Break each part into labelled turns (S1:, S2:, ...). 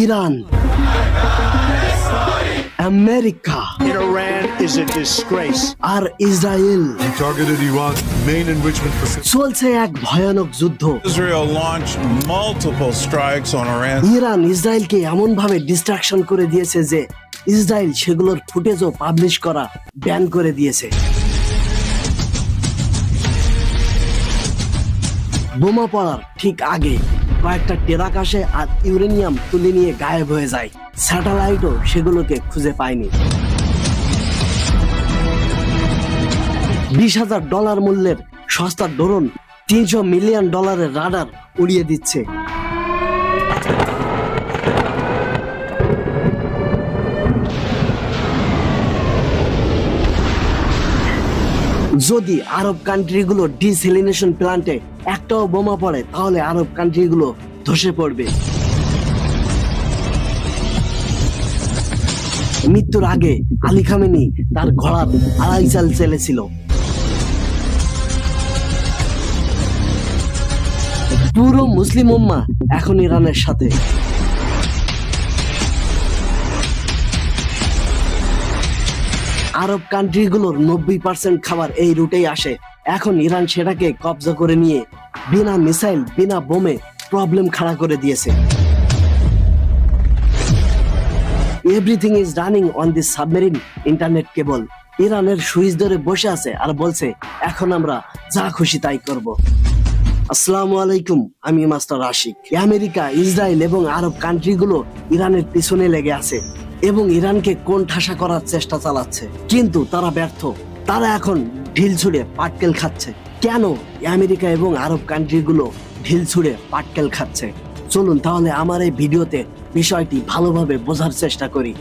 S1: Iran, America,
S2: Iran is a disgrace.
S1: আর Israel
S3: He targeted Iran's main enrichment facility.
S1: চলছে এক ভয়ানক যুদ্ধ।
S4: Israel launched multiple strikes on Iran.
S1: Iran ইসরায়েলকে এমন ভাবে ডিস্ট্রাকশন করে দিয়েছে যে ইসরায়েল সেগুলোর ফুটেজও পাবলিশ করা ব্যান করে দিয়েছে। বোমা পড়ার ঠিক আগে কয়েকটা টেরাক আসে আর ইউরেনিয়াম তুলে নিয়ে গায়েব হয়ে যায়। স্যাটেলাইটও সেগুলোকে খুঁজে পায়নি। $20,000 মূল্যের সস্তা ড্রোন $300 মিলিয়ন রাডার উড়িয়ে দিচ্ছে। যদি আরব কান্ট্রিগুলো ডিসেলিনেশন প্ল্যান্টে একটাও বোমা পড়ে তাহলে আরব কান্ট্রিগুলো ধসে পড়বে। মৃত্যুর আগে আলী খামেনি তার ঘোড়ার 2.5 চাল চলেছিল। পুরো মুসলিম উম্মাহ এখন ইরানের সাথে। আরব কান্ট্রিগুলোর 90% খাবার এই রুটেই আসে। এখন ইরান সেটাকে কবজা করে নিয়ে বিনা মিসাইল বিনা বোমে প্রবলেম খাড়া করে দিয়েছে। Everything is running on this submarine internet cable. ইরানের সুইচ ধরে বসে আছে আর বলছে এখন আমরা যা খুশি তাই করব। আসসালামু আলাইকুম, আমি মাস্টার আশিক। আমেরিকা, ইসরায়েল এবং আরব কান্ট্রিগুলো ইরানের পিছনে লেগে আছে এবং ইরানকে কোণ ঠাসা করার চেষ্টা চালাচ্ছে, কিন্তু তারা ব্যর্থ। তারা এখন ঢিল ছুঁড়ে পাটকেল খাচ্ছে। কেন আমেরিকা এবং আরব কান্ট্রিগুলো ঢিল ছুঁড়ে পাটকেল খাচ্ছে? চলুন তাহলে আমার এই ভিডিওতে বিষয়টি ভালোভাবে বোঝার চেষ্টা করি।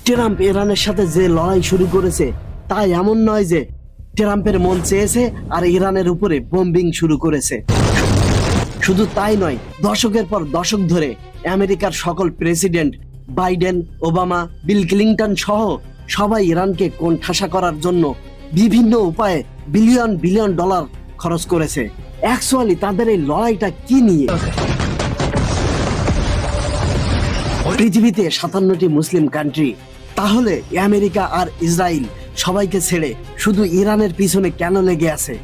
S1: ট্রাম্প ইরানের সাথে যে লড়াই শুরু করেছে তাই এমন নয় যে ট্রাম্পের মন চেয়েছে আর ইরানের উপরে বোম্বিং শুরু করেছে। শুধু তাই নয়, দশকের পর দশক ধরে আমেরিকার সকল president Biden, Obama, Bill Clinton সহ সবাই ইরানকে কোণঠাসা করার জন্য বিভিন্ন উপায়ে বিলিয়ন বিলিয়ন ডলার খরচ করেছে। অ্যাকচুয়ালি তাদের এই লড়াইটা কি নিয়ে? পৃথিবীতে 57টি মুসলিম কান্ট্রি, তাহলে আমেরিকা আর ইসরায়েল সবাইকে ছেড়ে শুধু ইরানের পিছনে কেন লেগে আছে?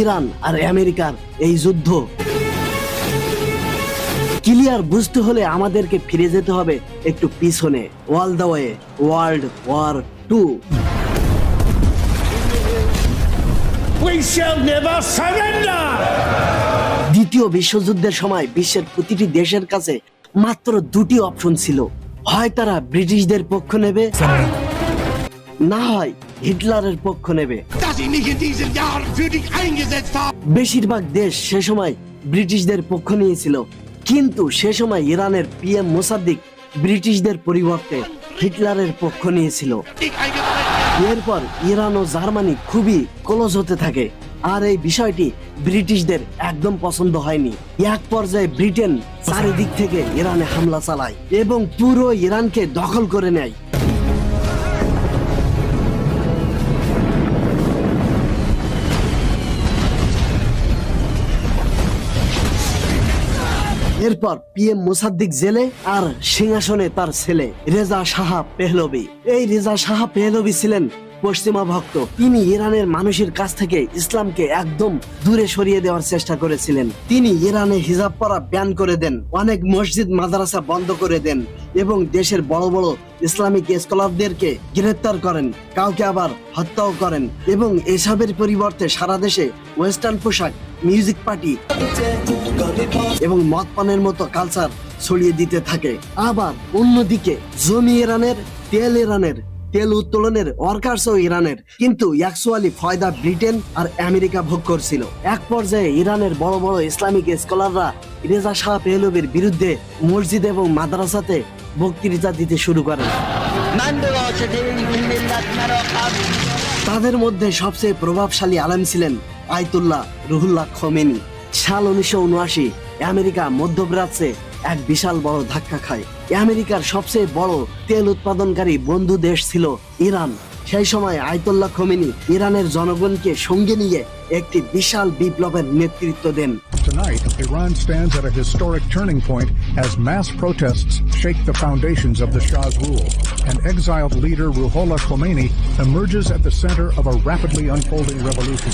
S1: ইরান আর আমেরিকার এই যুদ্ধ ক্লিয়ার বুঝতে হলে আমাদেরকে ফিরে যেতে হবে একটু পিছনে। All the way world war 2।
S2: We shall never surrender.
S1: দ্বিতীয় বিশ্বযুদ্ধের সময় বিশ্বের প্রতিটি দেশের কাছে মাত্র 2টি অপশন ছিল। হয় তারা ব্রিটিশদের পক্ষ নেবে, না হয় হিটলারের পক্ষ নেবে।
S2: Dass ich nicht in diesen Jahren für dich eingesetzt habe.
S1: বেশিরভাগ দেশ সে সময় ব্রিটিশদের পক্ষ নিয়েছিল, কিন্তু সে সময় ইরানের PM মোসাদ্দিক ব্রিটিশদের পরিবর্তে হিটলারের পক্ষ নিয়েছিল। এরপর ইরান ও জার্মানি খুবই ক্লোজ হতে থাকে, আর এই বিষয়টি ব্রিটিশদের একদম পছন্দ হয়নি। এক পর্যায়ে ব্রিটেন চারিদিক থেকে ইরানে হামলা চালায় এবং পুরো ইরানকে দখল করে নেয়। এরপর PM মোসাদ্দিক জেলে আর সিংহাসনে তার ছেলে রেজা শাহ পেহলভি। এই রেজা শাহ পেহলভি ছিলেন পশ্চিমা ভক্ত। তিনি ইরানের মানুষের কাছ থেকে ইসলামকে একদম দূরে সরিয়ে দেওয়ার চেষ্টা করেছিলেন। তিনি ইরানে হিজাব পরা ব্যান করে দেন, অনেক মসজিদ মাদ্রাসা বন্ধ করে দেন এবং দেশের বড় বড় ইসলামিক স্কলারদেরকে গ্রেফতার করেন, কাউকে আবার হত্যাও করেন এবং এসবের পরিবর্তে সারা দেশে ওয়েস্টার্ন পোশাক, মিউজিক পার্টি এবং মদ পানের মতো কালচার ছড়িয়ে দিতে থাকে। আবার অন্যদিকে জমি ইরানের, তেল ইরানের, তেল উত্তোলনের ওয়ার্কার্সও ইরানের, কিন্তু অ্যাকচুয়ালি ফায়দা ব্রিটেন আর আমেরিকা ভোগ করছিল। এক পর্যায়ে ইরানের বড় বড় ইসলামিক স্কলাররা রেজা শাহ পেহলভির বিরুদ্ধে মসজিদ এবং মাদ্রাসাতে বক্তৃতা দিতে শুরু করেন। তাদের মধ্যে সবচেয়ে প্রভাবশালী আলেম ছিলেন আয়াতুল্লাহ রুহুল্লাহ খোমেনি। সাল 1979 আমেরিকা মধ্যপ্রাচ্যে এক বিশাল বড় ধাক্কা খায়। আমেরিকার সবচেয়ে বড় তেল উৎপাদনকারী বন্ধু দেশ ছিল ইরান। সেই সময় আয়াতুল্লাহ খোমেনি ইরানের জনগণকে সঙ্গে নিয়ে একটি বিশাল বিপ্লবের নেতৃত্ব দেন।
S5: Tonight, Iran stands at a historic turning point as mass protests shake the foundations of the Shah's rule, and exiled leader Ruhollah Khomeini emerges at the center of a rapidly unfolding revolution.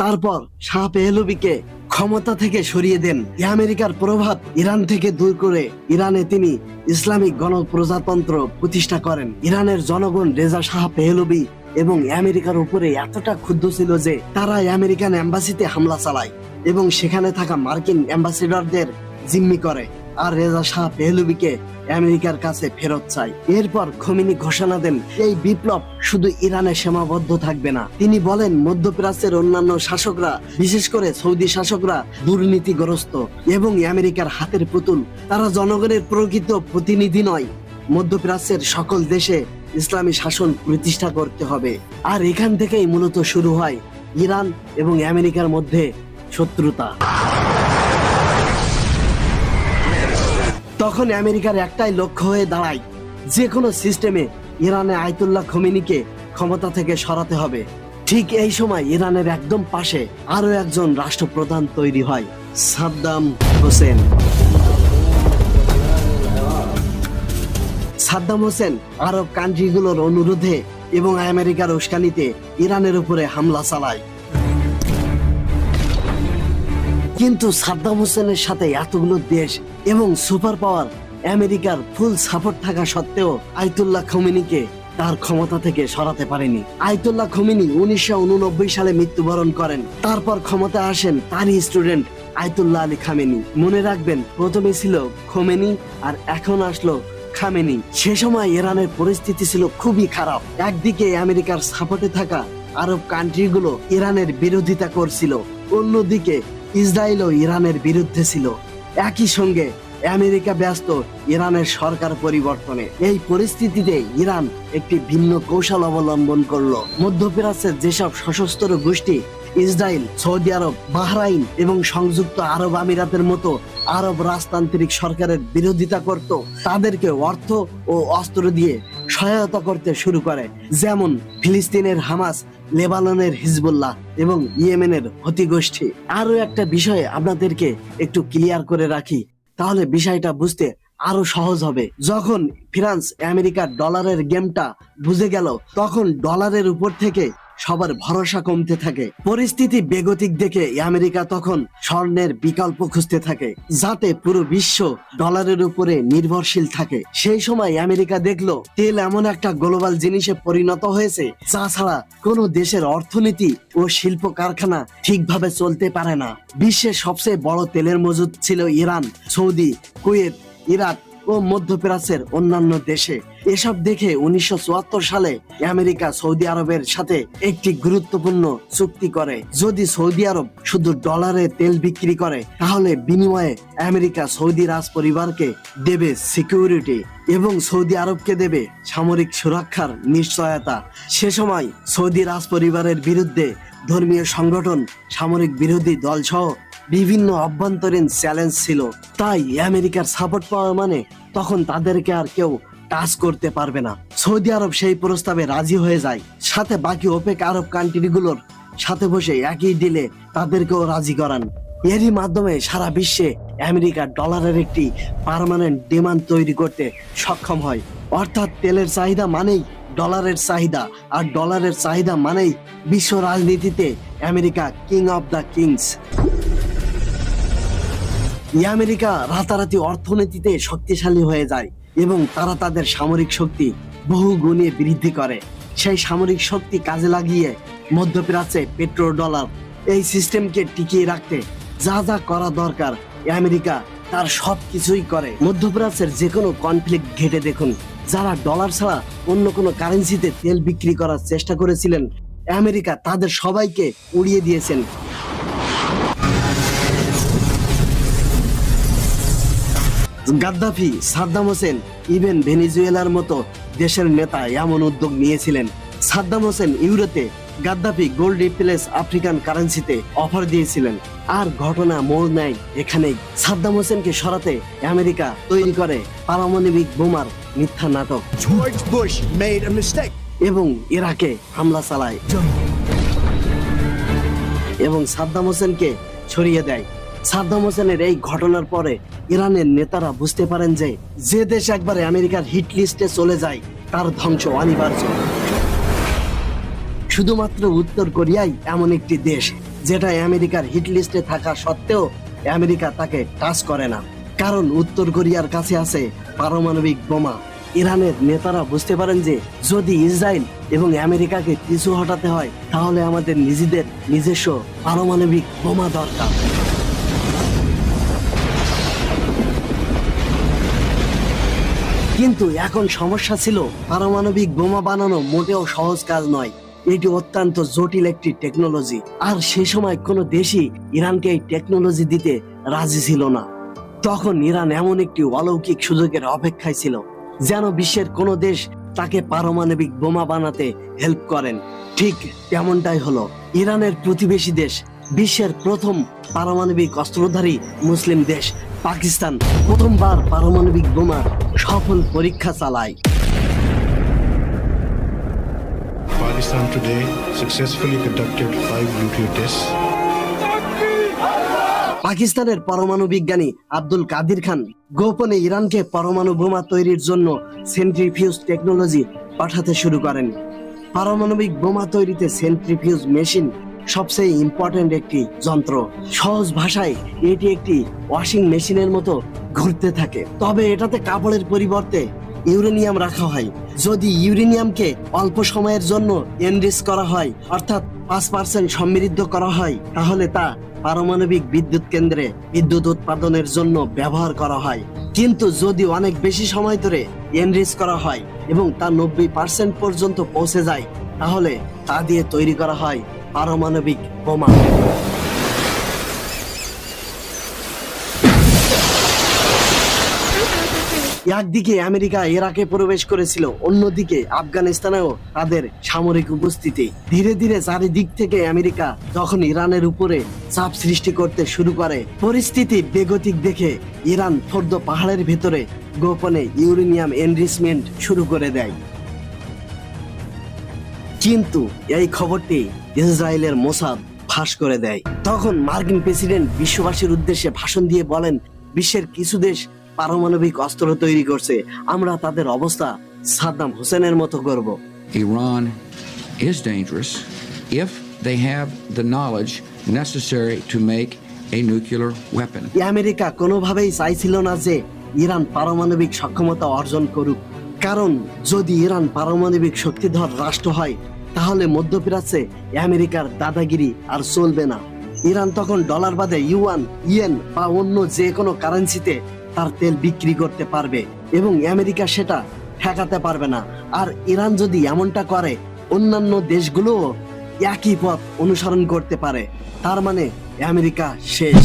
S1: তারপর শাহ পেহলভিকে ক্ষমতা থেকে সরিয়ে দেন। আমেরিকার প্রভাব Iran থেকে দূর করে ইরানে তিনি ইসলামিক গণপ্রজাতন্ত্র প্রতিষ্ঠা করেন। ইরানের জনগণ রেজা শাহ পেহলভি এবং আমেরিকার উপরে এতটা ক্ষুব্ধ ছিল যে তারা আমেরিকান এম্বাসিতে হামলা চালায় এবং সেখানে থাকা মার্কিন অ্যাম্বাসেডরদের জিম্মি করে আর রেজা শাহ পেহলভিকে আমেরিকার কাছে ফেরত চায়। এরপর খোমেনি ঘোষণা দেন এই বিপ্লব শুধু ইরানে সীমাবদ্ধ থাকবে না। তিনি বলেন মধ্যপ্রাচ্যের অন্যান্য শাসকরা, বিশেষ করে সৌদি শাসকরা দুর্নীতিগ্রস্ত এবং আমেরিকার হাতের পুতুল, তারা জনগণের প্রকৃত প্রতিনিধি নয়। মধ্যপ্রাচ্যের সকল দেশে ইসলামী শাসন প্রতিষ্ঠা করতে হবে। আর এখান থেকেই মূলত শুরু হয় ইরান এবং আমেরিকার মধ্যে শত্রুতা। তখন আমেরিকার একটাই লক্ষ্য হয়ে দাঁড়ায়, যে কোনো সিস্টেমে ইরানে আয়াতুল্লাহ খোমেনিকে ক্ষমতা থেকে সরাতে হবে। ঠিক এই সময় ইরানের একদম পাশে আরো একজন রাষ্ট্রপ্রধান তৈরি হয়, সাদ্দাম হোসেন। সাদ্দাম হোসেন আরব কান্ট্রিগুলোর অনুরোধে এবং আমেরিকার উস্কানিতে ইরানের উপরে হামলা চালায়। কিন্তু সাদ্দাম হোসেনের সাথে এতগুলো দেশ এবং সুপার পাওয়ার আমেরিকার ফুল সাপোর্ট থাকা সত্ত্বেও আয়াতুল্লাহ খোমেনিকে তার ক্ষমতা থেকে সরাতে পারেনি। আয়াতুল্লাহ খোমেনি 1989 সালে মৃত্যুবরণ করেন। তারপর ক্ষমতায় আসেন তারই স্টুডেন্ট আয়াতুল্লাহ আলী খামেনি। মনে রাখবেন, প্রথমে ছিল খোমেনি আর এখন আসলো খামেনি। সে সময় ইরানের পরিস্থিতি ছিল খুবই খারাপ। একদিকে আমেরিকার সাপোর্টে থাকা আরব কান্ট্রিগুলো ইরানের বিরোধিতা করছিল, অন্যদিকে ইসরায়েলও ইরানের বিরুদ্ধে ছিল। একই সঙ্গে আমেরিকা ব্যস্ত ইরানের সরকার পরিবর্তনে। এই পরিস্থিতিতে ইরান একটি ভিন্ন কৌশল অবলম্বন করলো। মধ্যপ্রাচ্যের যেসব সশস্ত্র গোষ্ঠী ইসরায়েল, সৌদি আরব, বাহরাইন এবং সংযুক্ত আরব আমিরাতের মতো আরব রাজতান্ত্রিক সরকারের বিরোধিতা করত, তাদেরকে অর্থ ও অস্ত্র দিয়ে সহায়তা করতে শুরু করে। যেমন ফিলিস্তিনের হামাস, লেবাননের হিজবুল্লাহ এবং ইয়েমেনের হুতি গোষ্ঠী। আরো একটা বিষয়ে আপনাদেরকে একটু ক্লিয়ার করে রাখি, তাহলে বিষয়টা বুঝতে আরো সহজ হবে। যখন ফ্রান্স আমেরিকার ডলারের গেমটা বুঝে গেল, তখন ডলারের উপর থেকে সবার ভরসা কমতে থাকে। পরিস্থিতি বেগতিক দেখে আমেরিকা তখন স্বর্ণের বিকল্প খুঁজতে থাকে, যাতে পুরো বিশ্ব ডলারের উপরে নির্ভরশীল থাকে। সেই সময় আমেরিকা দেখলো তেল এমন একটা গ্লোবাল জিনিসে পরিণত হয়েছে যা ছাড়া কোনো দেশের অর্থনীতি ও শিল্প কারখানা ঠিকভাবে চলতে পারে না। বিশ্বের সবচেয়ে বড় তেলের মজুদ ছিল ইরান, সৌদি, কুয়েত, ইরাক ও মধ্যপ্রাচ্যের অন্যান্য দেশে। এসব দেখে 1974 সালে আমেরিকা সৌদি আরবের সাথে একটি গুরুত্বপূর্ণ চুক্তি করে। যদি সৌদি আরব শুধু ডলারে তেল বিক্রি করে, তাহলে বিনিময়ে আমেরিকা সৌদি রাজ পরিবারকে দেবে সিকিউরিটি এবং সৌদি আরবকে দেবে সামরিক সুরক্ষার নিশ্চয়তা। সে সময় সৌদি রাজ পরিবারের বিরুদ্ধে ধর্মীয় সংগঠন, সামরিক বিরোধী দল সহ বিভিন্ন অভ্যন্তরীণ চ্যালেঞ্জ ছিল। তাই আমেরিকার সাপোর্ট পাওয়া মানে তখন তাদেরকে আর কেউ টাচ করতে পারবে না। সৌদি আরব সেই প্রস্তাবে রাজি হয়ে যায়, সাথে বাকি ওপেক আরব কান্ট্রিগুলোর সাথে বসে একই ডিলে তাদেরকেও রাজি করান। এরই মাধ্যমে সারা বিশ্বে আমেরিকা ডলারের একটি পার্মানেন্ট ডিমান্ড তৈরি করতে সক্ষম হয়। অর্থাৎ তেলের চাহিদা মানেই ডলারের চাহিদা, আর ডলারের চাহিদা মানেই বিশ্ব রাজনীতিতে America king of the kings. America রাতারাতি অর্থনীতিতে শক্তিশালী হয়ে যায় এবং তারা তাদের সামরিক শক্তি বহু গুণে বৃদ্ধি করে। সেই সামরিক শক্তি কাজে লাগিয়ে মধ্যপ্রাচ্যে পেট্রো ডলার এই সিস্টেমকে টিকিয়ে রাখতে যা যা করা দরকার আমেরিকা তার সব কিছুই করে। মধ্যপ্রাচ্যের যে কোনো কনফ্লিক্ট ঘেটে দেখুন, যারা ডলার ছাড়া অন্য কোনো কারেন্সিতে তেল বিক্রি করার চেষ্টা করেছিলেন, আমেরিকা তাদের সবাইকে উড়িয়ে দিয়েছেন। গাদ্দাফি, সাদ্দাম হোসেন, ইভেন ভেনেজুয়েলার মতো দেশের নেতা এমন উদ্যোগ নিয়েছিলেন। সাদ্দাম হোসেন ইউরোতে গাদ্দাফি গোল্ড রিপ্লেস আফ্রিকান কারেন্সিতে অফার দিয়েছিলেন। আর ঘটনা মোড় নেয় এখানেই। সাদ্দাম হোসেনকে সরাতে আমেরিকা তৈরি করে পারমাণবিক বোমার মিথ্যা নাটক
S2: George Bush made a mistake.
S1: এবং ইরাকে হামলা চালায় এবং সাদ্দাম হোসেনকে সরিয়ে দেয়। সাদ্দাম হোসেনের এই ঘটনার পরে ইরানের নেতারা বুঝতে পারেন যে যে দেশ একবারে আমেরিকার হিট লিস্টে চলে যায় তার ধ্বংস অনিবার্য। শুধুমাত্র উত্তর কোরিয়াই এমন একটি দেশ যেটা আমেরিকার হিট লিস্টে থাকা সত্ত্বেও আমেরিকা তাকে টাচ করে না, কারণ উত্তর কোরিয়ার কাছে আছে পারমাণবিক বোমা। ইরানের নেতারা বুঝতে পারেন যে যদি ইসরায়েল এবং আমেরিকাকে পিছু হটাতে হয় তাহলে আমাদের নিজেদের নিজস্ব পারমাণবিক বোমা দরকার। কিন্তু এখন সমস্যা ছিল পারমাণবিক বোমা বানানো মোটেও সহজ কাজ নয়। এটি অত্যন্ত জটিল একটি টেকনোলজি, আর সে সময় কোনো দেশই ইরানকে এই টেকনোলজি দিতে রাজি ছিল না। তখন ইরান এমন একটি অলৌকিক সুযোগের অপেক্ষায় ছিল যেন বিশ্বের কোনো দেশ তাকে পারমাণবিক বোমা বানাতে হেল্প করেন। ঠিক তেমনটাই হলো। ইরানের প্রতিবেশী দেশ, বিশ্বের প্রথম পারমাণবিক অস্ত্রধারী মুসলিম দেশ পাকিস্তান প্রথমবার পারমাণবিক বোমার সফল পরীক্ষা চালায়।
S6: Pakistan today successfully conducted 5 nuclear tests.
S1: পাকিস্তানের পরমাণু বিজ্ঞানী আব্দুল কাদির খান গোপনে ইরানকে পরমাণু বোমা তৈরির জন্য সেন্ট্রিফিউজ টেকনোলজি পাঠাতে শুরু করেন। পারমাণবিক বোমা তৈরিতে সেন্ট্রিফিউজ মেশিন সবচেয়ে ইম্পর্টেন্ট একটি যন্ত্র। সহজ ভাষায় এটি একটি ওয়াশিং মেশিনের মতো ঘুরতে থাকে, তবে এটাতে কাপড়ের পরিবর্তে ইউরেনিয়াম রাখা হয়। যদি ইউরেনিয়ামকে অল্প সময়ের জন্য এনরিচ করা হয়, অর্থাৎ 5% সমৃদ্ধ করা হয়, তাহলে তা পারমাণবিক বিদ্যুৎ কেন্দ্রে বিদ্যুৎ উৎপাদনের জন্য ব্যবহার করা হয়। কিন্তু যদি অনেক বেশি সময় ধরে এনরিচ করা হয় এবং তা 90% পর্যন্ত পৌঁছে যায়, তাহলে তা দিয়ে তৈরি করা হয় পারমাণবিক বোমা। একদিকে আমেরিকা ইরাকে প্রবেশ করেছিল, অন্যদিকে আফগানিস্তানেও তাদের সামরিক উপস্থিতি। ধীরে ধীরে চারিদিক থেকে আমেরিকা যখন ইরানের উপরে চাপ সৃষ্টি করতে শুরু করে, পরিস্থিতি বেগতিক দেখে ইরান ফোর্দ পাহাড়ের ভেতরে গোপনে ইউরেনিয়াম এনরিচমেন্ট শুরু করে দেয়। কিন্তু এই খবরটি ইসরায়েলের মোসাদ ফাঁস করে দেয়। তখন মার্কিন প্রেসিডেন্ট বিশ্ববাসীর উদ্দেশ্যে ভাষণ দিয়ে বলেন, বিশ্বের কিছু দেশ পারমাণবিক অস্ত্র তৈরি করছে, আমরা তাদের অবস্থা সাদ্দাম হোসেনের মতো করব।
S7: Iran is dangerous if they have the knowledge necessary to make a nuclear weapon.
S1: America কোনোভাবেই চাইছিল না যে ইরান পারমাণবিক সক্ষমতা অর্জন করুক, কারণ যদি ইরান পারমাণবিক শক্তিধর রাষ্ট্র হয় তাহলে মধ্যপ্রাচ্যে আমেরিকার দাদাগিরি আর চলবে না। ইরান তখন ডলার বাদে ইউয়ান, ইয়েন বা অন্য যে কোনো কারেন্সিতে তার তেল বিক্রি করতে পারবে এবং আমেরিকা সেটা ঠেকাতে পারবে না। আর ইরান যদি এমনটা করে, অন্যান্য দেশগুলোও একই পথ অনুসরণ করতে পারে, তার মানে আমেরিকা শেষ।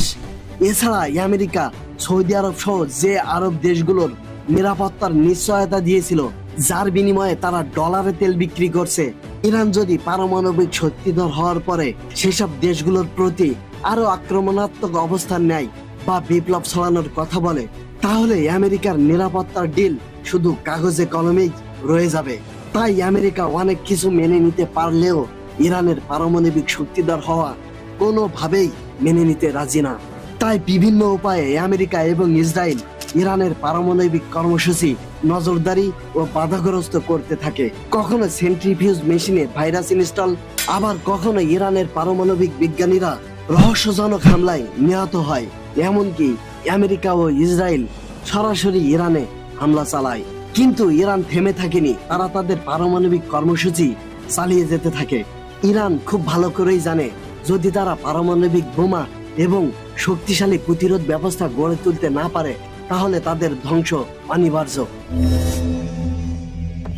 S1: এছাড়া আমেরিকা সৌদি আরব সহ যে আরব দেশগুলোর নিরাপত্তার নিশ্চয়তা দিয়েছিল, যার বিনিময়ে তারা ডলারে তেল বিক্রি করছে, ইরান যদি পারমাণবিক শক্তিধর হওয়ার পরে সেসব দেশগুলোর প্রতি আরো আক্রমণাত্মক অবস্থান নেয় বা বিপ্লব ছড়ানোর কথা বলে, তাহলে আমেরিকার নিরাপত্তার ডিল শুধু কাগজে কলমেই রয়ে যাবে। তাই আমেরিকা অনেক কিছু মেনে নিতে পারলেও ইরানের পারমাণবিক শক্তিধর হওয়া কোনোভাবেই মেনে নিতে রাজি না। তাই বিভিন্ন উপায়ে আমেরিকা এবং ইসরায়েল ইরানের পারমাণবিক কর্মসূচি নজরদারি ও বাধাগ্রস্ত করতে থাকে। কখনো সেন্ট্রিফিউজ মেশিনে ভাইরাস ইনস্টল, আবার কখনো ইরানের পারমাণবিক বিজ্ঞানীরা রহস্যজনক হামলায় নিহত হয়। এমনকি আমেরিকা ও ইসরায়েল সরাসরি ইরানে হামলা চালায়। কিন্তু ইরান থেমে থাকেনি, তারা তাদের পারমাণবিক কর্মসূচি চালিয়ে যেতে থাকে। ইরান খুব ভালো করেই জানে, যদি তারা পারমাণবিক বোমা এবং শক্তিশালী প্রতিরোধ ব্যবস্থা গড়ে তুলতে না পারে তাহলে তাদের ধ্বংস অনিবার্য।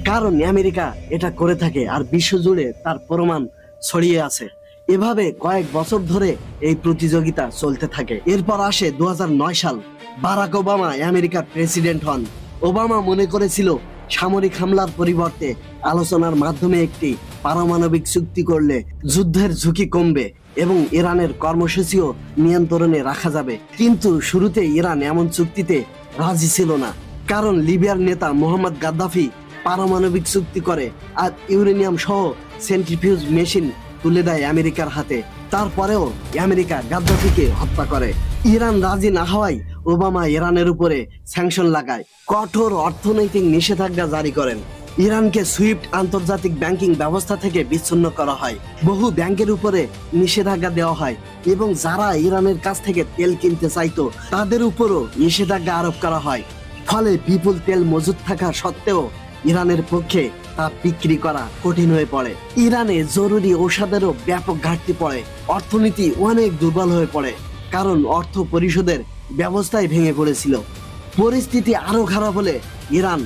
S1: কারণ আমেরিকা এটা করে থাকে আর বিশ্বজুড়ে তার প্রমাণ ছড়িয়ে আছে। এভাবে কয়েক বছর ধরে এই প্রতিযোগিতা চলতে থাকে। এরপর আসে 2009 সাল। বারাক ওবামা আমেরিকার প্রেসিডেন্ট হন। ওবামা মনে করেছিল সামরিক হামলার পরিবর্তে আলোচনার মাধ্যমে একটি পারমাণবিক চুক্তি করলে যুদ্ধের ঝুঁকি কমবে এবং ইরানের কর্মসূচিও নিয়ন্ত্রণে রাখা যাবে। কিন্তু শুরুতে ইরান এমন চুক্তিতে রাজি ছিল না, কারণ লিবিয়ার নেতা মোহাম্মদ গাদ্দাফি পারমাণবিক চুক্তি করে আর ইউরেনিয়াম সহ সেন্ট্রিফিউজ মেশিন তুলে দেয় আমেরিকার হাতে। তারপরেও আমেরিকা গাদ্দাফিকে হত্যা করে। ইরান রাজি না হওয়ায় ওবামা ইরানের উপরে স্যাংশন লাগায়, কঠোর অর্থনৈতিক নিষেধাজ্ঞা জারি করেন। ইরানকে সুইফট আন্তর্জাতিক ব্যাংকিং ব্যবস্থা থেকে বিচ্ছিন্ন করা হয়, বহু ব্যাংকের উপরে নিষেধাজ্ঞা দেওয়া হয় এবং যারা ইরানের কাছ থেকে তেল কিনতে চাইতো তাদের উপরও নিষেধাজ্ঞা আরোপ করা হয়। ফলে বিপুল তেল মজুদ থাকা সত্ত্বেও ইরানের পক্ষে তা বিক্রি করা কঠিন হয়ে পড়ে। ইরানে জরুরি ঔষধেরও ব্যাপক ঘাটতি পড়ে, অর্থনীতি অনেক দুর্বল হয়ে পড়ে, কারণ অর্থ পরিশোধের ব্যবস্থাই ভেঙে পড়েছিল। পরিস্থিতি আরো খারাপ হলে ইরান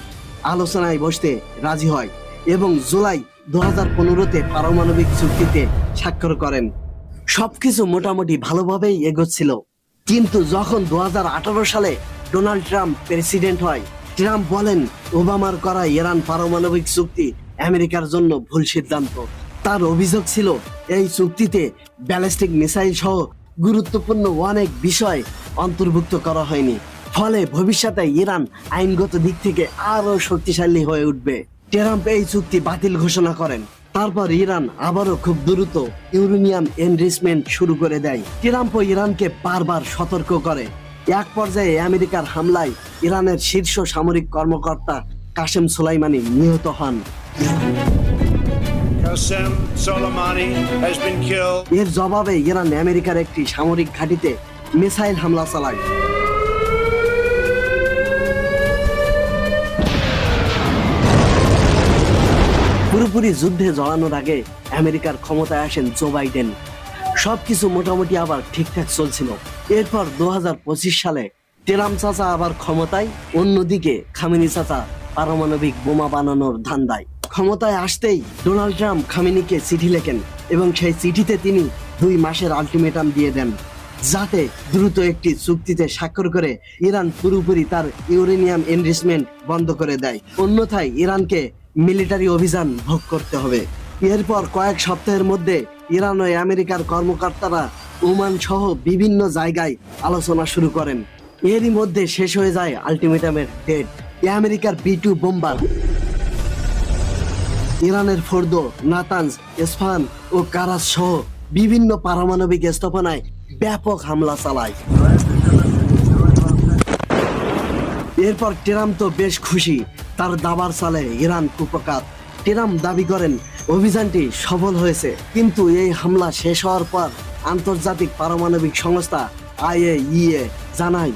S1: আলোচনায় বসতে রাজি হয় এবং জুলাই 2015-তে পারমাণবিক চুক্তিতে স্বাক্ষর করেন। সবকিছু মোটামুটি ভালোভাবেই এগোচ্ছিল, কিন্তু যখন 2018 সালে ডোনাল্ড ট্রাম্প প্রেসিডেন্ট হয়, ট্রাম্প বলেন ওবামার করা ইরান পারমাণবিক চুক্তি আমেরিকার জন্য ভুল সিদ্ধান্ত। তার অভিযোগ ছিল এই চুক্তিতে ব্যালিস্টিক মিসাইল সহ গুরুত্বপূর্ণ অনেক বিষয় অন্তর্ভুক্ত করা হয়নি, ফলে ভবিষ্যতে ইরান আইনগত দিক থেকে আরো শক্তিশালী হয়ে উঠবে। ট্রাম্প এই চুক্তি বাতিল ঘোষণা করেন। তারপর ইরান আবারও খুব দ্রুত ইউরেনিয়াম এনরিচমেন্ট শুরু করে দেয়। ট্রাম্প ইরানকে বারবার সতর্ক করে। এক পর্যায়ে আমেরিকার হামলায় ইরানের শীর্ষ সামরিক কর্মকর্তা কাসেম সোলাইমানি নিহত হন।
S2: Qasem Soleimani has been killed.
S1: এর জবাবে ইরান আমেরিকার একটি সামরিক ঘাঁটিতে মিসাইল হামলা চালায়। পুরোপুরি যুদ্ধে জড়ানোর আগে আমেরিকার ক্ষমতায় আসেন জো বাইডেন। সবকিছু মোটামুটি আবার ঠিকঠাক চলছিল। এরপর 2025 সালে ট্রাম্প চাচা আবার ক্ষমতায়, অন্যদিকে খামেনি চাচা পারমাণবিক বোমা বানানোর ধান্দায়। ক্ষমতায় আসতেই ডোনাল্ড ট্রাম্প খামেনিকে চিঠি লেখেন এবং সেই চিঠিতে তিনি 2 মাসের আলটিমেটাম দিয়ে দেন, যাতে দ্রুত একটি চুক্তিতে স্বাক্ষর করে ইরান পুরোপুরি তার ইউরেনিয়াম এনরিচমেন্ট বন্ধ করে দেয়, অন্যথায় ইরানকে মিলিটারি অভিযান ভোগ করতে হবে। এরপর কয়েক সপ্তাহের মধ্যে ইরান ও আমেরিকার কর্মকর্তারা ওমান সহ বিভিন্ন জায়গায় আলোচনা শুরু করেন। এরই মধ্যে শেষ হয়ে যায় আলটিমেটামের ডেট। আমেরিকার B-2 বোম্বার ইরানের ফোর্দো, নাতানজ, ইস্ফাহান ও কারাজ সহ বিভিন্ন পারমাণবিক স্থাপনায় ব্যাপক হামলা চালায়। এরপর ট্রাম্প তো বেশ খুশি, তার দাবার চালে ইরান কুপকাত। ট্রাম্প দাবি করেন অভিযানটি সফল হয়েছে, কিন্তু এই হামলা শেষ হওয়ার পর আন্তর্জাতিক পারমাণবিক সংস্থা IAEA জানায়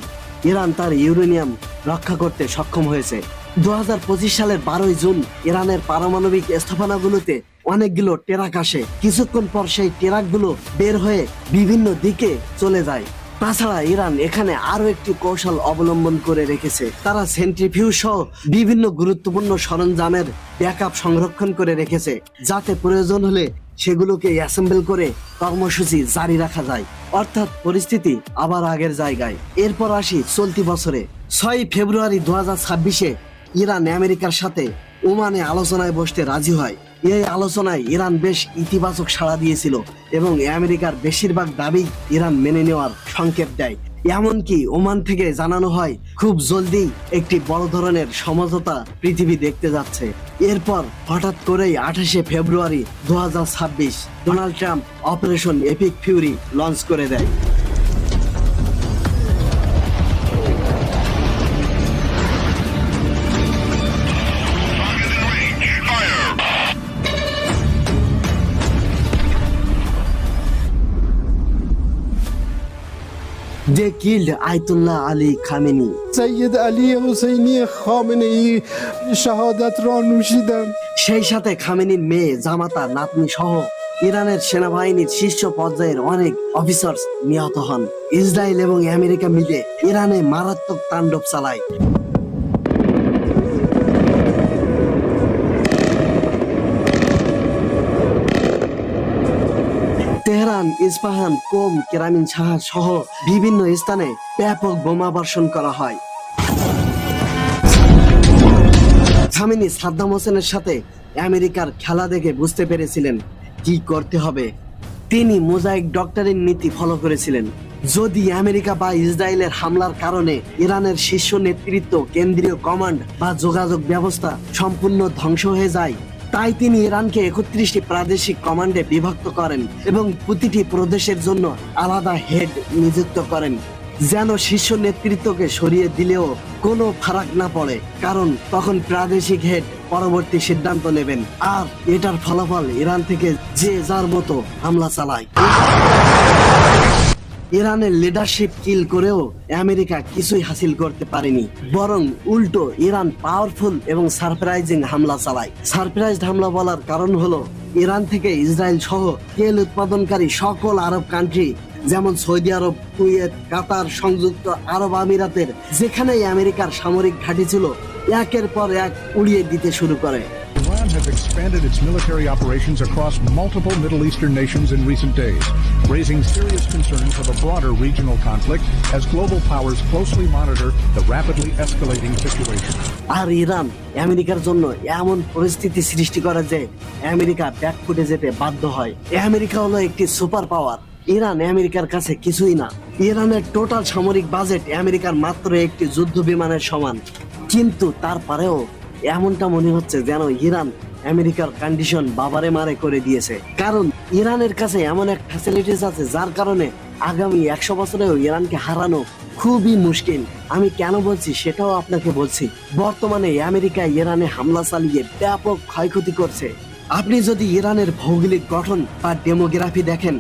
S1: ইরান তার ইউরেনিয়াম রক্ষা করতে সক্ষম হয়েছে। 2025 সালের 12 জুন ইরানের পারমাণবিক স্থাপনাগুলোতে অনেকগুলো ট্রাক আসে। কিছুক্ষণ পর সেই ট্রাকগুলো বের হয়ে বিভিন্ন দিকে চলে যায়। তাছাড়া ইরান এখানে আরো একটি কৌশল অবলম্বন করে রেখেছে। তারা সেন্ট্রিফিউজ সহ বিভিন্ন গুরুত্বপূর্ণ সরঞ্জামের ব্যাকআপ সংরক্ষণ করে রেখেছে, যাতে প্রয়োজন হলে সেগুলোকে অ্যাসেম্বল করে কর্মসূচি জারি রাখা যায়। অর্থাৎ পরিস্থিতি আবার আগের জায়গায়। এরপর আসি চলতি বছরে 6 ফেব্রুয়ারি 2026-এ ইরান আমেরিকার সাথে ওমানে আলোচনায় বসতে রাজি হয়। এই আলোচনায় ইরান বেশ ইতিবাচক সাড়া দিয়েছিল এবং আমেরিকার বেশিরভাগ দাবি ইরান মেনে নেওয়ার সংকেত দেয়। এমনকি ওমান থেকে জানানো হয় খুব জলদি একটি বড় ধরনের সমঝোতা পৃথিবী দেখতে যাচ্ছে। এরপর হঠাৎ করেই 28 ফেব্রুয়ারি 2026 Donald Trump operation epic Fury launch করে দেয়। They killed Ayatollah Ali Khamenei.
S8: سید علی حسینی خامنه ای شهادت را نوشیدند.
S1: সেই সাথে খামেনির মেয়ে, জামাতা, নাতনি সহ ইরানের সেনাবাহিনীর শীর্ষ পর্যায়ের অনেক অফিসার্স নিহত হন। ইসরায়েল এবং আমেরিকা মিলে ইরানে মারাত্মক তাণ্ডব চালায়। তেহরান, ইস্পাহান, কোম, কেরামিন শাহর সহ বিভিন্ন স্থানে ব্যাপক বোমা বর্ষণ করা হয়। খামেনি সাদ্দাম হোসেনের সাথে আমেরিকার খেলা দেখে বুঝতে পেরেছিলেন কি করতে হবে। তিনি মোজাইক ডক্টরের নীতি ফলো করেছিলেন। যদি আমেরিকা বা ইসরায়েলের হামলার কারণে ইরানের শীর্ষ নেতৃত্ব, কেন্দ্রীয় কমান্ড বা যোগাযোগ ব্যবস্থা সম্পূর্ণ ধ্বংস হয়ে যায়, তাই তিনি ইরানকে 31টি প্রাদেশিক কমান্ডে বিভক্ত করেন এবং প্রতিটি প্রদেশের জন্য আলাদা হেড নিযুক্ত করেন, যেন শীর্ষ নেতৃত্বকে সরিয়ে দিলেও কোনো ফারাক না পড়ে, কারণ তখন প্রাদেশিক হেড পরবর্তী সিদ্ধান্ত নেবেন। আর এটার ফলাফল ইরান থেকে যে যার মতো হামলা চালায়। ইরানের লিডারশিপ কিল করেও আমেরিকা কিছুই হাসিল করতে পারেনি, বরং উল্টো ইরান পাওয়ারফুল এবং সারপ্রাইজিং হামলা চালায়। সারপ্রাইজ হামলা বলার কারণ হলো ইরান থেকে ইসরায়েল সহ তেল উৎপাদনকারী সকল আরব কান্ট্রি, যেমন সৌদি আরব, কুয়েত, কাতার, সংযুক্ত আরব আমিরাতের যেখানেই আমেরিকার সামরিক ঘাঁটি ছিল, একের পর এক উড়িয়ে দিতে শুরু করে।
S5: Iran has expanded its military operations across multiple Middle Eastern nations in recent days, raising serious concerns of a broader regional conflict as global powers closely monitor the rapidly escalating situation.
S1: আর Iran আমেরিকার জন্য এমন পরিস্থিতি সৃষ্টি করে যে America ব্যাকফুটে যেতে বাধ্য হয়। আমেরিকা হলো একটি সুপার পাওয়ার, ইরান আমেরিকার কাছে কিছুই না। ইরানের টোটাল সামরিক বাজেট আমেরিকার মাত্র একটি যুদ্ধ বিমানের সমান, কিন্তু তারপরেও এমনটা মনে হচ্ছে যেন ইরান আমেরিকার কন্ডিশন বাবারে মারে করে দিয়েছে, কারণ ইরানের কাছে এমন এক ফ্যাসিলিটিস আছে যার কারণে আগামী 100 বছরেও ইরানকে হারানো খুবই মুশকিল। আমি কেন বলছি সেটাও আপনাকে বলছি। বর্তমানে আমেরিকা ইরানে হামলা চালিয়ে ব্যাপক ক্ষয়ক্ষতি করছে। আপনি যদি ইরানের ভৌগোলিক গঠন বা ডেমোগ্রাফি দেখেন,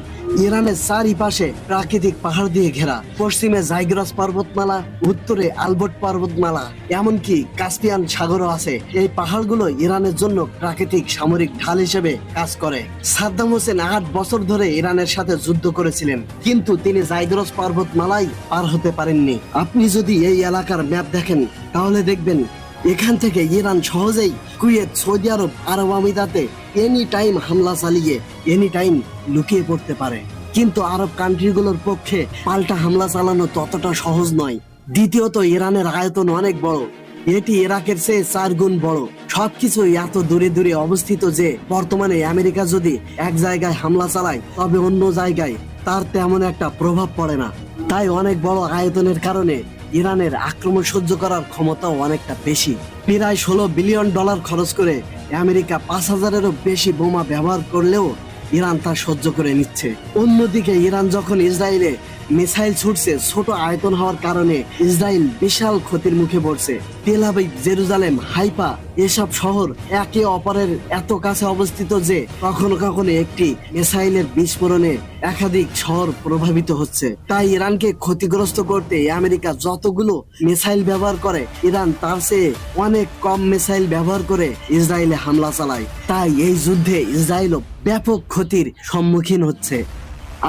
S1: ইরানের চারিপাশে প্রাকৃতিক পাহাড় দিয়ে ঘেরা। পশ্চিমে জাইগ্রাস পর্বতমালা, উত্তরে আলবর্ট পর্বতমালা, এমনকি কাস্পিয়ান সাগরও আছে। এই পাহাড়গুলো ইরানের জন্য প্রাকৃতিক সামরিক ঢাল হিসেবে কাজ করে। সাদ্দাম হোসেন 8 বছর ধরে ইরানের সাথে যুদ্ধ করেছিলেন, কিন্তু তিনি জাইগ্রাস পর্বতমালাই পার হতে পারেননি। আপনি যদি এই এলাকার ম্যাপ দেখেন তাহলে দেখবেন এখান থেকে ইরান সহজেই কুয়েত, সৌদি আরব, আরব আমিরাতে এনি টাইম হামলা চালিয়ে এনি টাইম লুকিয়ে পড়তে পারে। কিন্তু আরব কান্ট্রিগুলোর পক্ষে পাল্টা হামলা চালানো ততটা সহজ নয়। দ্বিতীয়ত, ইরানের আয়তন অনেক বড়, এটি ইরাকের চেয়ে 4 গুণ বড়। সবকিছু এত দূরে দূরে অবস্থিত যে বর্তমানে আমেরিকা যদি এক জায়গায় হামলা চালায় তবে অন্য জায়গায় তার তেমন একটা প্রভাব পড়ে না। তাই অনেক বড় আয়তনের কারণে ইরানের আক্রমণ সহ্য করার ক্ষমতাও অনেকটা বেশি। প্রায় $16 বিলিয়ন খরচ করে আমেরিকা 5000-এরও বেশি বোমা ব্যবহার করলেও ইরান তা সহ্য করে নিচ্ছে। অন্যদিকে ইরান যখন ইসরায়েলে মিসাইল ছুটছে, ছোট আয়তন হওয়ার কারণে ইসরায়েল বিশাল ক্ষতির মুখে পড়ছে। তেল আবিব, জেরুজালেম, হাইফা এসব শহর একে অপরের এত কাছে অবস্থিত যে কখনো কখনো একটি মিসাইলের বিস্ফোরণে একাধিক শহর প্রভাবিত হচ্ছে। তাই ইরানকে ক্ষতিগ্রস্ত করতে আমেরিকা যতগুলো মিসাইল ব্যবহার করে, ইরান তার চেয়ে অনেক কম মিসাইল ব্যবহার করে ইসরায়েলে হামলা চালায়। তাই এই যুদ্ধে ইসরায়েলও ব্যাপক ক্ষতির সম্মুখীন হচ্ছে।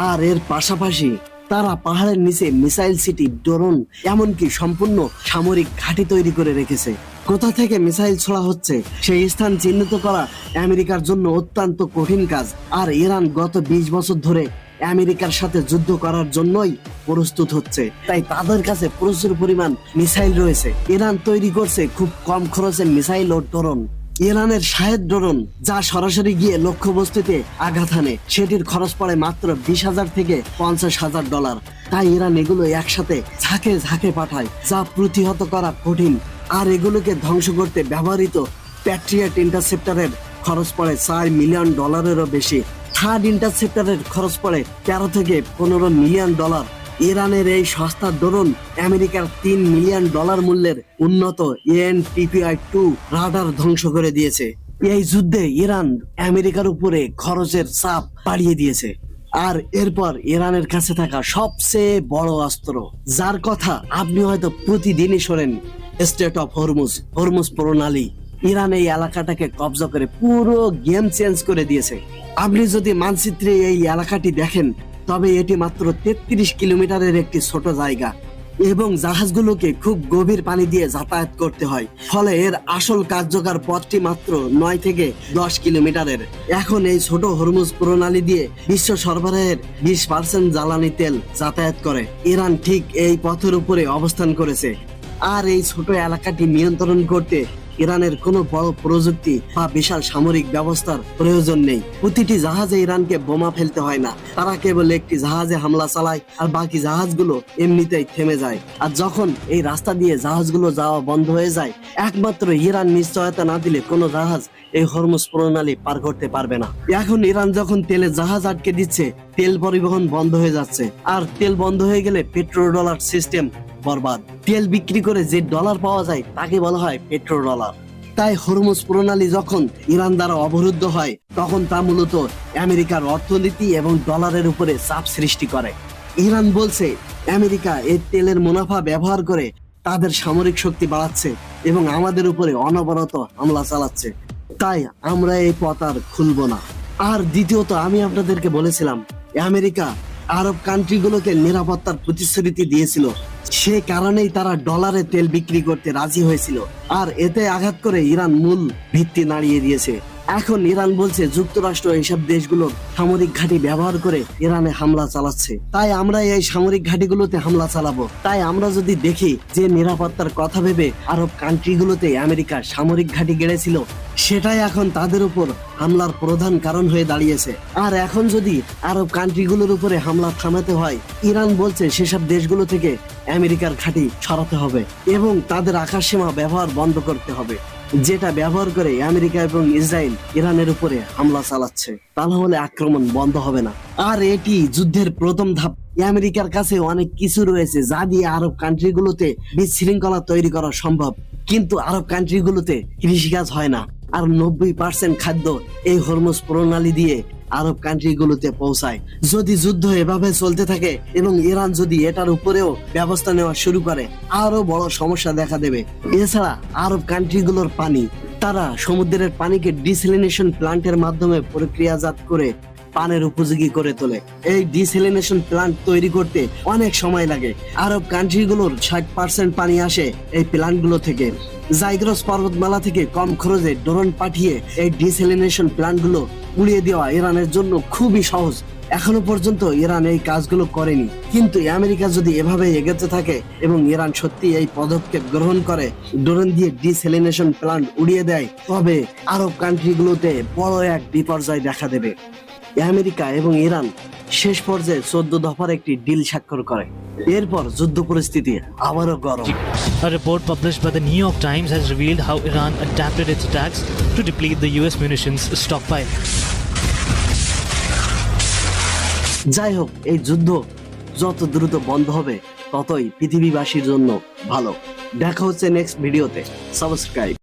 S1: আর এর পাশাপাশি তারা পাহাড়ের নিচে মিসাইল সিটি, ড্রোন, এমনকি সম্পূর্ণ সামরিক ঘাঁটি তৈরি করে রেখেছে। কোথা থেকে মিসাইল ছোড়া হচ্ছে সেই স্থান চিহ্নিত করা আমেরিকার জন্য অত্যন্ত কঠিন কাজ। আর ইরান গত 20 বছর ধরে আমেরিকার সাথে যুদ্ধ করার জন্যই প্রস্তুত হচ্ছে। তাই তাদের কাছে প্রচুর পরিমাণ মিসাইল রয়েছে। ইরান তৈরি করছে খুব কম খরচে মিসাইল ও ড্রোন। ইরানের শাহেদ ড্রোন, যা সরাসরি গিয়ে লক্ষ্যবস্তুতে আঘাত হানে, সেটির খরচ পড়ে মাত্র $20,000 থেকে $50,000। তাই ইরান এগুলো একসাথে ঝাঁকে ঝাঁকে পাঠায়, যা প্রতিহত করা কঠিন। আর এগুলোকে ধ্বংস করতে ব্যবহৃত প্যাট্রিয়ট ইন্টারসেপ্টরের খরচ পড়ে $4 মিলিয়ন বেশি। থার্ড ইন্টারসেপ্টরের খরচ পড়ে $13 থেকে $15 মিলিয়ন। ইরানের এই সস্তা ড্রোন আমেরিকার $3 মিলিয়ন মূল্যের উন্নত AN/TPY-2 রাডার ধ্বংস করে দিয়েছে। এই যুদ্ধে ইরান আমেরিকার উপরে খরচের চাপ বাড়িয়ে দিয়েছে। আর এরপর ইরানের কাছে থাকা সবচেয়ে বড় অস্ত্র, যার কথা আপনি হয়তো প্রতিদিনই শোনেন, স্টেট অফ হরমুজ প্রণালী। ইরান এই এলাকাটাকে কবজা করে পুরো গেম চেঞ্জ করে দিয়েছে। আপনি যদি মানচিত্রে এই এলাকাটি দেখেন তবে এটি মাত্র 33 কিলোমিটারের একটি ছোট জায়গা এবং জাহাজগুলোকে খুব গভীর পানি দিয়ে যাতায়াত করতে হয়। ফলে এর আসল কার্যকর পথটি মাত্র 9 থেকে 10 কিলোমিটারের। এখন এই ছোট হরমুজ প্রণালী দিয়ে বিশ্ব সরবরাহের 20% জ্বালানি তেল যাতায়াত করে। ইরান ঠিক এই পথের উপরে অবস্থান করেছে। আর এই ছোট এলাকাটি নিয়ন্ত্রণ করতে ইরানের কোনো বড় প্রযুক্তি বা বিশাল সামরিক ব্যবস্থার প্রয়োজন নেই। প্রতিটি জাহাজে ইরানকে বোমা ফেলতে হয় না, তারা কেবল একটি জাহাজে হামলা চালায় আর বাকি জাহাজগুলো এমনিতেই থেমে যায়। আর যখন এই রাস্তা দিয়ে জাহাজগুলো যাওয়া বন্ধ হয়ে যায়, একমাত্র ইরান নিশ্চয়তা না দিলে কোনো জাহাজ এই হরমুজ প্রণালী পার করতে পারবে না। এখন ইরান যখন তেলের জাহাজ আটকে দিচ্ছে, তেল পরিবহন বন্ধ হয়ে যাচ্ছে, আর তেল বন্ধ হয়ে গেলে পেট্রো ডলার সিস্টেম বরবাদ। তেল বিক্রি করে যে ডলার পাওয়া যায় তাকে বলা হয় পেট্রো ডলার। তাই হরমুজ প্রণালী যখন ইরান দ্বারা অবরুদ্ধ হয়, তখন তা মূলত আমেরিকার অর্থনীতি এবং ডলারের উপরে চাপ সৃষ্টি করে। ইরান বলছে আমেরিকা এই তেলের মুনাফা ব্যবহার করে তাদের সামরিক শক্তি বাড়াচ্ছে এবং আমাদের উপরে অনবরত হামলা চালাচ্ছে। তাই আমরা এই পথ আর খুলব না। আর দ্বিতীয়ত, আমি আপনাদেরকে বলেছিলাম আমেরিকা আরব কান্ট্রিগুলোকে নিরাপত্তার প্রতিশ্রুতি দিয়েছিল, সে কারণেই তারা ডলারে তেল বিক্রি করতে রাজি হয়েছিল। আর এতে আঘাত করে ইরান মূল ভিত্তি নাড়িয়ে দিয়েছে। এখন ইরান বলছে যুক্তরাষ্ট্র এইসব দেশগুলোর সামরিক ঘাঁটি ব্যবহার করে ইরানে হামলা চালাচ্ছে, তাই আমরা এই সামরিক ঘাঁটিগুলোতে হামলা চালাবো। তাই আমরা যদি দেখি যে নিরাপত্তার কথা ভেবে আরব কান্ট্রিগুলোতে আমেরিকা সামরিক ঘাঁটি গেড়েছিল, সেটাই এখন তাদের উপর হামলার প্রধান কারণ হয়ে দাঁড়িয়েছে। আর এখন যদি আরব কান্ট্রিগুলোর উপরে হামলা থামাতে হয়, ইরান বলছে সেসব দেশগুলো থেকে আমেরিকার ঘাঁটি সরাতে হবে এবং তাদের আকাশসীমা ব্যবহার বন্ধ করতে হবে, যেটা ব্যবহার করে আমেরিকা এবং ইসরায়েল ইরানের উপরে হামলা চালাচ্ছে। তা না হলে আক্রমণ বন্ধ হবে না। আর এটি যুদ্ধের প্রথম ধাপ। আমেরিকার কাছে অনেক কিছু রয়েছে যা দিয়ে আরব কান্ট্রিগুলোতে বিশৃঙ্খলা তৈরি করা সম্ভব, কিন্তু আরব কান্ট্রিগুলোতে কৃষিকাজ হয় না। আর 90% খাদ্য এই হরমুজ প্রণালী দিয়ে আরব কান্ট্রিগুলোতে পৌঁছায়। যদি যুদ্ধ এভাবে চলতে থাকে এবং ইরান যদি এটার উপরেও ব্যবস্থা নেওয়া শুরু করে, আরো বড় সমস্যা দেখা দেবে। এছাড়া আরব কান্ট্রিগুলোর পানি, তারা সমুদ্রের পানিকে ডিসেলিনেশন প্ল্যান্টের মাধ্যমে প্রক্রিয়াজাত করে পানের উপযোগী করে তোলে। এই ডিসেলিনেশন প্ল্যান্ট তৈরি করতে অনেক সময় লাগে। আরব কান্ট্রিগুলোর 60% পানি আসে এই প্ল্যান্টগুলো থেকে। জাইগ্রস পর্বতমালা থেকে কম খরচে ড্রোন পাঠিয়ে এই ডিসেলিনেশন প্ল্যান্টগুলো উড়িয়ে দেওয়া ইরানের জন্য খুবই সহজ। এখনো পর্যন্ত ইরান এই কাজগুলো করেনি, কিন্তু আমেরিকা যদি এভাবে এগোতে থাকে এবং ইরান সত্যি এই পদক্ষেপ গ্রহণ করে, ড্রোন দিয়ে ডিসেলিনেশন প্ল্যান্ট উড়িয়ে দেয়, তবে আরব কান্ট্রিগুলোতে বড় এক বিপর্যয় দেখা দেবে। আমেরিকা এবং ইরান শেষ পর্যায়ে 14 দফার একটি ডিল স্বাক্ষর করে। এরপর যুদ্ধ পরিস্থিতি আবারও গরম।
S9: A report published by the New York Times has revealed how Iran adapted its attacks to deplete the US munitions stockpile.
S1: যাই হোক, এই যুদ্ধ যত দ্রুত বন্ধ হবে ততই পৃথিবীবাসীর জন্য ভালো। দেখা হচ্ছে নেক্সট ভিডিওতে। সাবস্ক্রাইব।